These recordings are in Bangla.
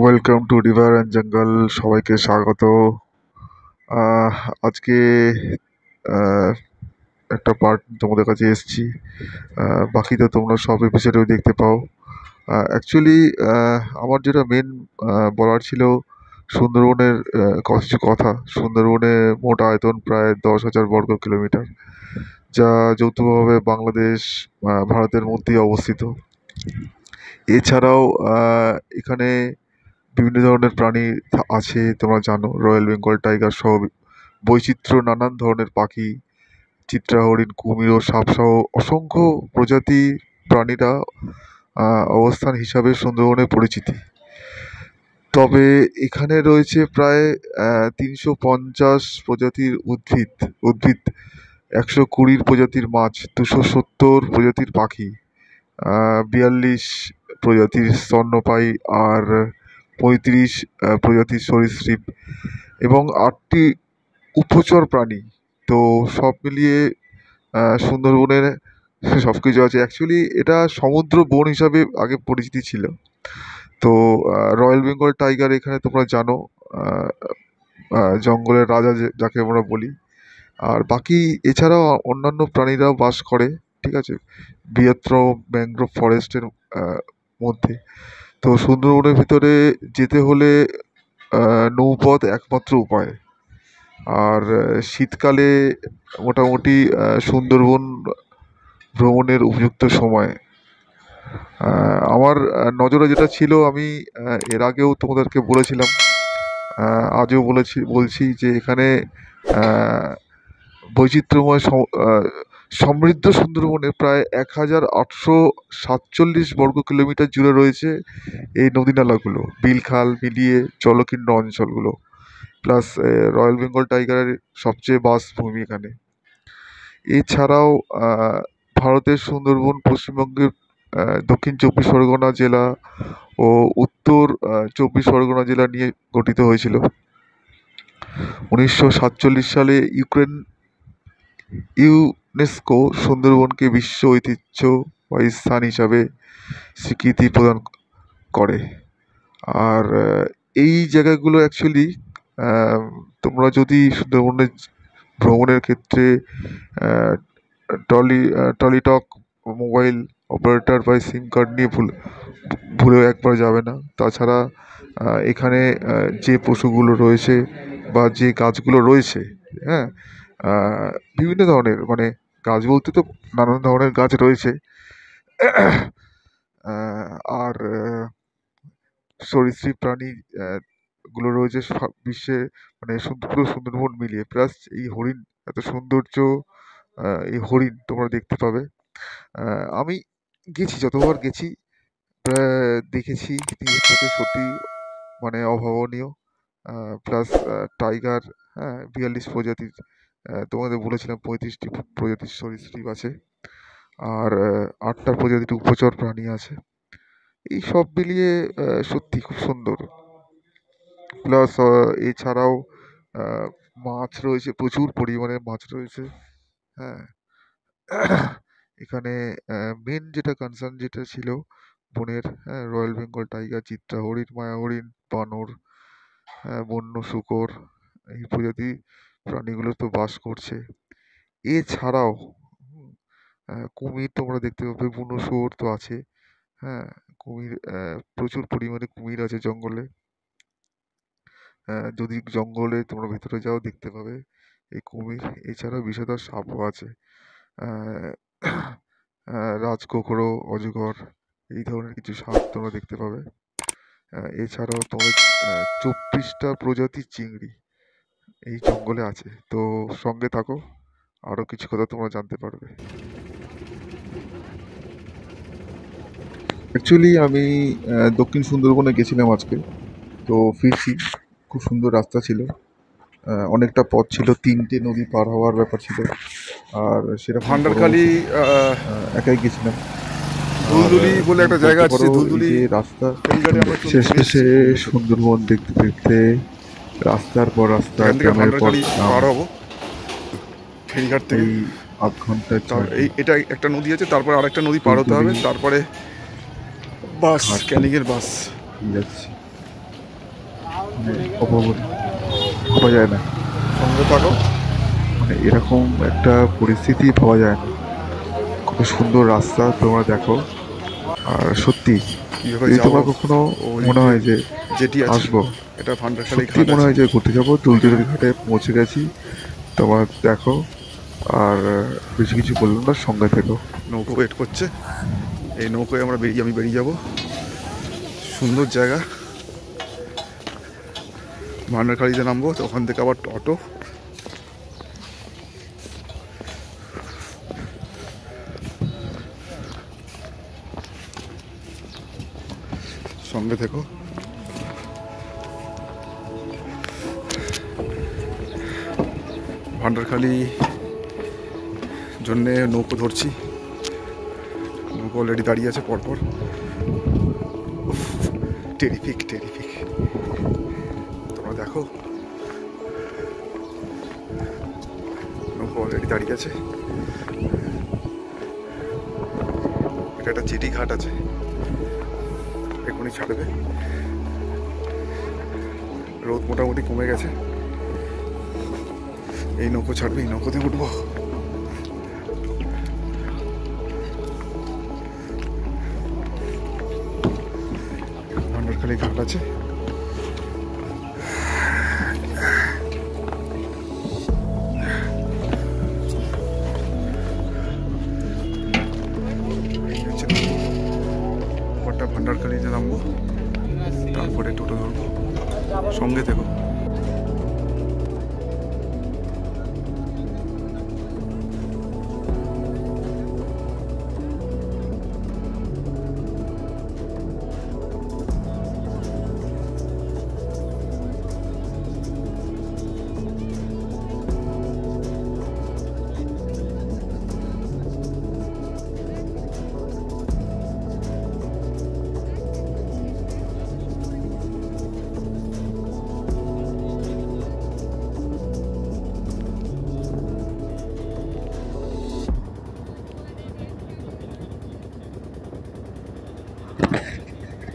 ওয়েলকাম টু রিভার অ্যান্ড জঙ্গল। সবাইকে স্বাগত। আহ, আজকে আহ, একটা পার্ট তোমাদের কাছে এসেছি। বাকি তো তোমরা সব এপিসোডেও দেখতে পাও। অ্যাকচুয়ালি আমার যেটা মেন বলার ছিল সুন্দরবনের কিছু কথা। সুন্দরবনে মোট আয়তন প্রায় 10,000 বর্গ কিলোমিটার, যা যৌথভাবে বাংলাদেশ ভারতের মধ্যেই অবস্থিত। এছাড়াও এখানে বিভিন্ন ধরনের প্রাণী আছে, তোমরা জানো। রয়্যাল বেঙ্গল টাইগার সহ বৈচিত্র্য, নানান ধরনের পাখি, চিত্রা হরিণ, কুমির ও সাপসহ অসংখ্য প্রজাতি প্রাণীরা অবস্থান হিসাবে সুন্দরবনে পরিচিতি। তবে এখানে রয়েছে প্রায় 350 প্রজাতির উদ্ভিদ, 120 প্রজাতির মাছ, 270 প্রজাতির পাখি, 42 প্রজাতির স্তন্যপায়ী, আর 35 প্রজাতির সরীসৃপ এবং 8টি উভচর প্রাণী। তো সব মিলিয়ে সুন্দরবনের সব কিছু আছে। অ্যাকচুয়ালি এটা সমুদ্র বন হিসাবে আগে পরিচিতি ছিল। তো রয়্যাল বেঙ্গল টাইগার এখানে তোমরা জানো, আহ, জঙ্গলের রাজা যাকে আমরা বলি। আর বাকি এছাড়াও অন্যান্য প্রাণীরাও বাস করে, ঠিক আছে, বৃহত্তর ম্যানগ্রোভ ফরেস্টের মধ্যে। তো সুন্দরবনের ভিতরে যেতে হলে নৌপথ একমাত্র উপায়। আর শীতকালে মোটামুটি সুন্দরবন ভ্রমণের উপযুক্ত সময়। আমার নজরে যেটা ছিল, আমি এর আগেও তোমাদেরকে বলেছিলাম, আজও বলছি যে এখানে আহ, বৈচিত্র্যময় সমৃদ্ধ সুন্দরবনে প্রায় 1,847 বর্গ কিলোমিটার জুড়ে রয়েছে এই নদীনালাগুলো, বিলখাল মিলিয়ে জলকীর্ণ অঞ্চলগুলো, প্লাস রয়্যাল বেঙ্গল টাইগারের সবচেয়ে বাসভূমি এখানে। এছাড়াও ভারতের সুন্দরবন পশ্চিমবঙ্গের দক্ষিণ 24 পরগনা জেলা ও উত্তর 24 পরগনা জেলা নিয়ে গঠিত হয়েছিল। 1947 সালে ইউনেস্কো সুন্দরবনকে বিশ্ব ঐতিহ্যবাহী স্থান হিসাবে স্বীকৃতি প্রদান করে। আর এই জায়গাগুলো অ্যাকচুয়ালি তোমরা যদি সুন্দরবনে ভ্রমণের ক্ষেত্রে আহ, টলিটক মোবাইল অপারেটর বা সিম কার্ড নিয়ে ভুলেও একবার যাবে না। তাছাড়া এখানে যে পশুগুলো রয়েছে বা যে গাছগুলো রয়েছে, হ্যাঁ, আহ, বিভিন্ন ধরনের, মানে গাছ বলতে তো নানান ধরনের গাছ রয়েছে। আর সরীসৃপ প্রাণী গুলো রয়েছে বিশ্বে, মানে পুরো সুন্দরবন মিলিয়ে। প্লাস এই হরিণ, এত সৌন্দর্য, এই হরিণ তোমরা দেখতে পাবে। আমি গেছি, যতবার গেছি দেখেছি, নিজের চোখে সত্যি মানে অভাবনীয়। প্লাস টাইগার, হ্যাঁ, 42 প্রজাতির, তোমাদের বলেছিলাম 35টি প্রজাতির সরীসৃপ আছে, আর 8টা প্রজাতির উভচর প্রাণী আছে। এই সব মিলিয়ে সত্যি খুব সুন্দর। প্লাস এছাড়াও আহ, মাছ রয়েছে, প্রচুর পরিমাণে মাছ রয়েছে। হ্যাঁ, এখানে মেন যেটা কনসার্ন যেটা ছিল বনের, হ্যাঁ, রয়্যাল বেঙ্গল টাইগার, চিত্রা হরিণ, মায়া হরিণ, বানর, হ্যাঁ, বন্য শূকর, এই প্রজাতি প্রাণীগুলো তো বাস করছে। এছাড়াও কুমির তোমরা দেখতে পাবে, বুনো শুয়োর তো আছে। হ্যাঁ, কুমির, প্রচুর পরিমাণে কুমির আছে জঙ্গলে। যদি জঙ্গলে তোমরা ভেতরে যাও দেখতে পাবে এই কুমির। এছাড়াও বিষধর সাপও আছে, আহ, রাজকোকড়ো, অজগর, এই ধরনের কিছু সাপ তোমরা দেখতে পাবে। এছাড়াও তোমাদের 24টা প্রজাতির চিংড়ি এই জঙ্গলে আছে। তো সঙ্গে থাকো, আরো কিছু কথা তোমরা জানতে পারবে। অ্যাকচুয়ালি আমি দক্ষিণ সুন্দরবনে গেছিলাম আজকে, তো ফিরছি। খুব সুন্দর রাস্তা ছিল, অনেকটা পথ ছিল, 3টে নদী পার হওয়ার ব্যাপার ছিল, আর সেরকম বড়ও ভান্ডারখালি ছিল। একাই গেছিলাম। আর ধুলদুলি বলে তুমি একটা জায়গা বলতে আছে, পারো সেই এই ধুলদুলি যে রাস্তা, ফেরিঘাটে আমরা শেষ চলে শেষে এসেছি অলমোস্ট। সুন্দরবন দেখতে দেখতে রাস্তার পর রাস্তা, এখান থেকে গ্রামের পর ভান্ডারখালি গ্রাম, পার হবো ফেরিঘাট থেকে। এই 8 ঘন্টার জার্নি। এটা একটা নদী আছে, তারপরে আরেকটা নদী পার হতে কুলতলি হবে, তারপরে বাস, ঘাট ক্যানিংয়ের বাস। দিয়ে যাচ্ছি। মানে অভাবনীয়, ভাবা যায় না। সঙ্গে থাকো। মানে এরকম একটা পরিস্থিতি পাওয়া যায় না। কত সুন্দর রাস্তা তোমরা দেখো। আর সত্যি কীভাবে যদি যাবো? তোমরা কখনো ওই মনে যে হয় যে জেটি আছে, আসবো, এটা ভান্ডারখালী সত্যি ঘাট মনে আছে। হয় যে ঘুরতে যাবো, দুলদুলি ঘাটে পৌঁছে গেছি। তোমরা দেখো। আর বেশি কিছু বললাম না, সঙ্গে থেকো। নৌকো ওয়েট করছে, এই নৌকোয় আমি বেরিয়ে যাব। সুন্দর জায়গা। ভান্ডারখালীতে নামবো, তো ওখান থেকে আবার অটো। সঙ্গে থেকো। ভান্ডারখালী জন্যে নৌকো ধরছি। নৌকো অলরেডি দাঁড়িয়ে আছে পরপর। টেরিফিক টেরিফিক, তোমরা দেখো নৌকো অলরেডি দাঁড়িয়ে আছে। এটা একটা চিটি ঘাট আছে, এখনই ছাড়বে। রোদ মোটামুটি কমে গেছে। এই নৌকো ছাড়বে, এই নৌকোতে উঠবো। ভান্ডারখালী ঘাট আছে। ওপরটা ভান্ডারখালীতে নামবো, তারপরে টোটো ধরবো। সঙ্গে থেকো।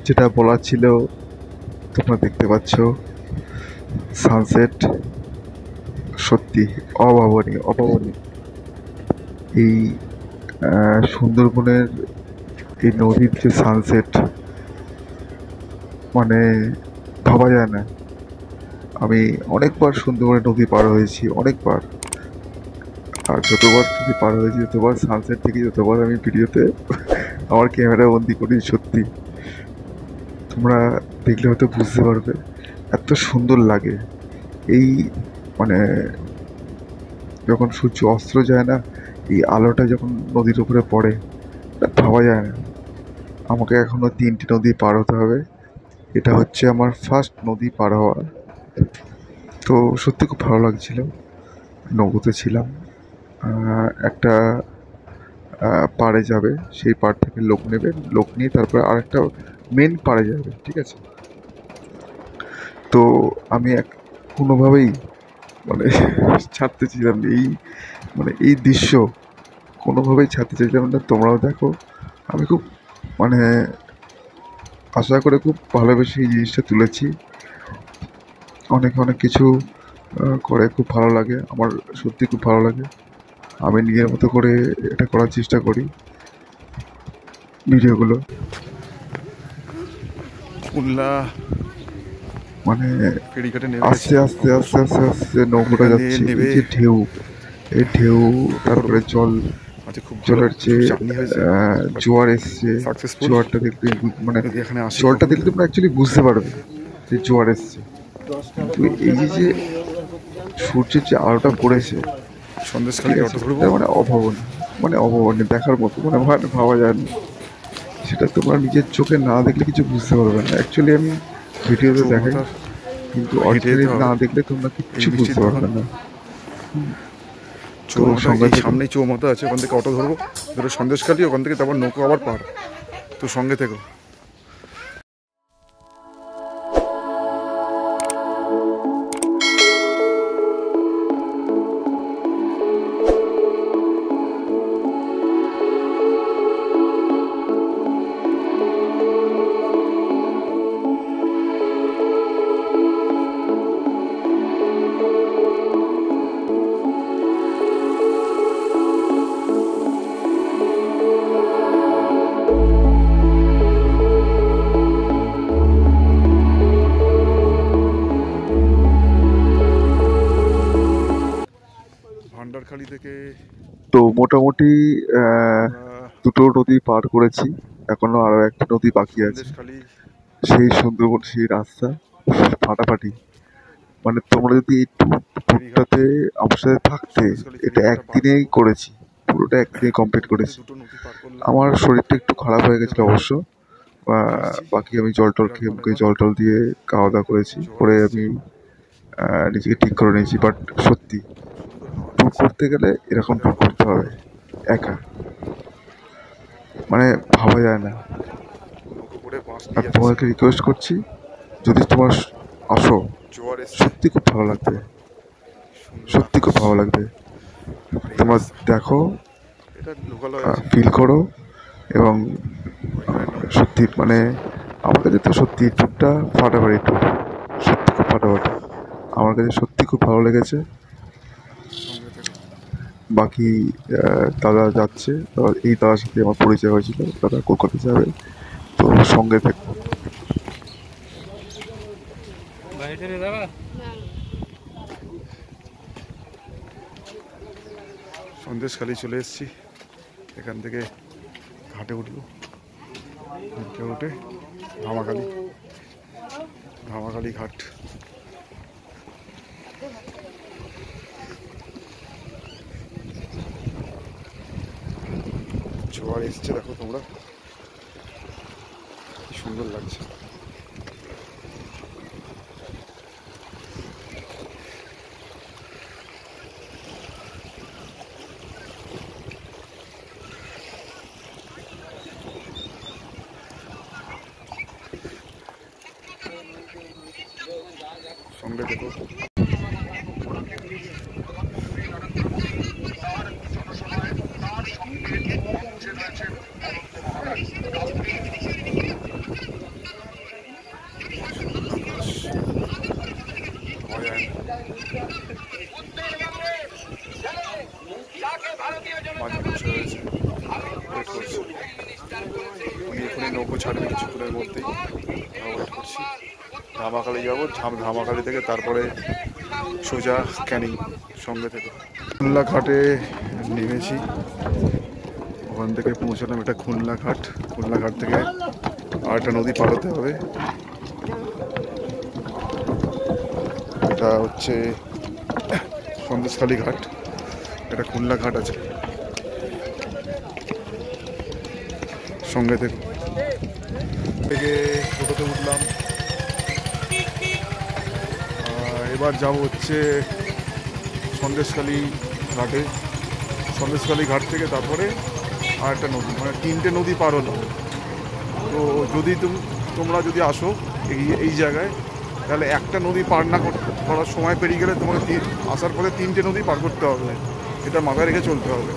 যেটা বলার ছিল, তোমরা দেখতে পাচ্ছ সানসেট। সত্যি অভাবনীয়, অভাবনীয়। এই সুন্দরবনের এই নদীর যে সানসেট, মানে ভাবা যায় না। আমি অনেকবার সুন্দরবনের নদী পার হয়েছি, অনেকবার। আর যতবার নদী পার হয়েছি, যতবার সানসেট থেকে যতবার আমি ভিডিওতে আমার ক্যামেরা বন্দি করি, সত্যি তোমরা দেখলে হয়তো বুঝতে পারবে এত সুন্দর লাগে। এই মানে যখন সূর্য অস্ত যায় না, এই আলোটা যখন নদীর উপরে পড়ে, তা ভাবা যায় না। আমাকে এখনো 3টি নদী পার হতে হবে। এটা হচ্ছে আমার ফার্স্ট নদী পার হওয়া। তো সত্যি খুব ভালো লাগছিল। নৌকোতে ছিলাম। একটা পাড়ে যাবে, সেই পাড় থেকে লোক নেবে, লোক নিয়ে তারপরে আরেকটা মেন পাড়ে যাবে, ঠিক আছে? তো আমি কোনোভাবেই মানে ছাড়তে চাইলাম না। এই দৃশ্য কোনোভাবেই ছাড়তে চাইলাম না। তোমরাও দেখো। আমি খুব মানে আশা করে খুব ভালোবেসে এই জিনিসটা তুলেছি। অনেক অনেক কিছু করে খুব ভালো লাগে আমার, সত্যি খুব ভালো লাগে। আমি নিজের মতো করে এটা করার চেষ্টা করি, ভিডিওগুলো। কুল্লা মানে ফেরিঘাটে নেমে গেছি। আস্তে আস্তে আস্তে আস্তে আস্তে নৌকোটা এখান দিয়ে যাচ্ছে। এই নেবে যে ঢেউ, এই ঢেউ, টোটো তারপরে ধরবো। জল, আজকে খুব ভালো, জলের যে একটু চাপনি হয়েছে, জোয়ার এসছে। সাকসেসফুল। জোয়ারটা দেখলে মানে যদি এখানে আসি জলটা কখনো, দেখলে তোমরা অ্যাকচুয়ালি বুঝতে পারবে যে জোয়ার এসছে। কিন্তু এই যে সূর্যের যে আলোটা পড়েছে, ঠিক সন্দেশখালীতে আছে, অটো ধরবো। এটা মানে অভাবনীয়, মানে অভাবনীয়, দেখার মতো, মানে ভাবা যায় না। সেটা তোমরা নিজের চোখে না দেখলে কিছু বুঝতে পারবে না। অ্যাকচুয়ালি আমি ভিডিওতে দেখাই, চৌমাথার কিন্তু হেঁটে অরিজিনালি যেতে হবে। না দেখলে তোমরা এই কিচ্ছু মিষ্টির বুঝতে দোকান পারবে না। তো চৌমাথা, সঙ্গে এই থেকো। সামনেই চৌমাথা আছে, ওখান থেকে অটো ধরবো, ধরো সন্দেশখালী, ওখান থেকে তারপর নৌকো আবার পার। তো সঙ্গে থেকো। ঝাড়খালি থেকে তো মোটামুটি আহ, আমরা দুটো নদী পার করেছি, এখনো আরো একটা নদী বাকি আছে। সন্দেশখালি সেই সুন্দরবন, সেই রাস্তা ফাটাফাটি। মানে তোমরা যদি এই ফেরিঘাট, ট্যুরটাতে আমার সাথে থাকতে, সন্দেশখালি এটা ফেরিঘাটটা পার একদিনেই করবো। করেছি, পুরোটা একদিনে কমপ্লিট মোটামুটি করেছি। দুটো নদী পার করলাম, আমার শরীরটা একটু খারাপ হয়ে গেছিল দেখো অবশ্য। আসছি। বাকি আমি জল টল ফেরার খেয়ে, পালা মুখে এবার, জল টল দিয়ে খাওয়া দাওয়া করেছি, জোয়ার করে এসছে, আমি নিজেকে ঠিক করে নিয়েছি। বাট সত্যি সুন্দর হাওয়া ট্যুর দিচ্ছে। করতে গেলে এরকম ট্যুর দেখো করতে হবে, একা মানে ভাবা যায় না। নৌকো করে বাঁশ আর নিয়ে যাচ্ছি, তোমাকে রিকোয়েস্ট করছি, যদি তোমার আসো, জোয়ার এসছে, সত্যি খুব ভালো লাগবে, সুন্দর সত্যি আকাশ। খুব ভালো লাগবে। আর এই তোমরা রাস্তা, দেখো, এটা লোকালয় আছে, ফিল করো, এবং ওইখানে নৌকো সত্যি মানে আমার কাছে তো সত্যি ট্যুরটা ফাটাফাটি ট্যুর, সত্যি খুব ফাটাফাটি। আমার কাছে সত্যি খুব ভালো লেগেছে। সঙ্গে থেকে। বাকি দাদা যাচ্ছে, এই দাদার সাথে আমার পরিচয় হয়েছিল, দাদা কলকাতা যাবে, তো সঙ্গে থাকবো। সন্দেশখালি চলে এসেছি, এখান থেকে ঘাটে উঠবো, ঘাটে উঠে ধামাখালি, ধামাখালি ঘাট। জোয়ার এসছে, দেখো তোমরা কি সুন্দর লাগছে। সঙ্গে দেখো, পাওয়া যায় না। মাঝে বসে রয়েছে, ওয়েট করছি, উনি এখানে নৌকো ছাড়বে কিছুক্ষণের মধ্যেই, ওয়েট করছি। ধামাখালি যাবো, ধামাখালি থেকে তারপরে সোজা ক্যানিং। সঙ্গে থেকে খুলনা ঘাটে নেমেছি, ওখান থেকে পৌঁছলাম, এটা খুলনা ঘাট। খুলনা ঘাট থেকে আর একটা নদী পার হতে হবে, এটা হচ্ছে সন্দেশখালি ঘাট, এটা খুলনা ঘাট আছে। সঙ্গে থেকে টোটোতে উঠলাম, এবার যাব হচ্ছে সন্দেশখালি ঘাটে। সন্দেশখালি ঘাট থেকে তারপরে আর একটা নদী, মানে তিনটে নদী পার হলাম। তো যদি তোমরা যদি আসো এই জায়গায়, তাহলে একটা নদী পার না করার সময় পেরিয়ে গেলে তোমাকে আসার পরে তিনটে নদী পার করতে হবে, এটা মাথায় রেখে চলতে হবে।